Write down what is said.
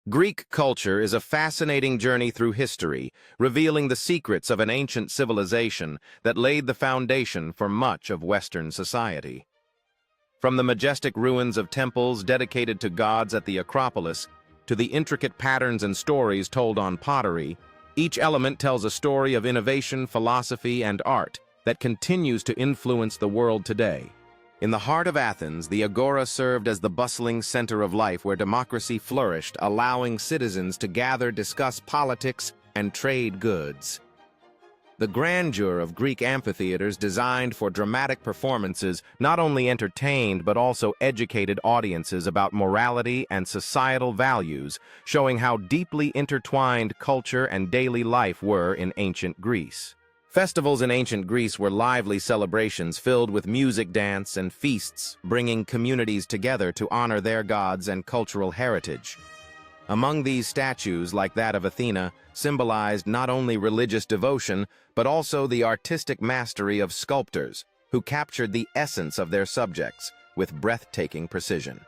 Greek culture is a fascinating journey through history, revealing the secrets of an ancient civilization that laid the foundation for much of Western society. From the majestic ruins of temples dedicated to gods at the Acropolis, to the intricate patterns and stories told on pottery, each element tells a story of innovation, philosophy, and art that continues to influence the world today. In the heart of Athens, the Agora served as the bustling center of life where democracy flourished, allowing citizens to gather, discuss politics, and trade goods. The grandeur of Greek amphitheaters designed for dramatic performances not only entertained but also educated audiences about morality and societal values, showing how deeply intertwined culture and daily life were in ancient Greece. Festivals in ancient Greece were lively celebrations filled with music, dance, and feasts, bringing communities together to honor their gods and cultural heritage. Among these statues, like that of Athena, symbolized not only religious devotion, but also the artistic mastery of sculptors, who captured the essence of their subjects with breathtaking precision.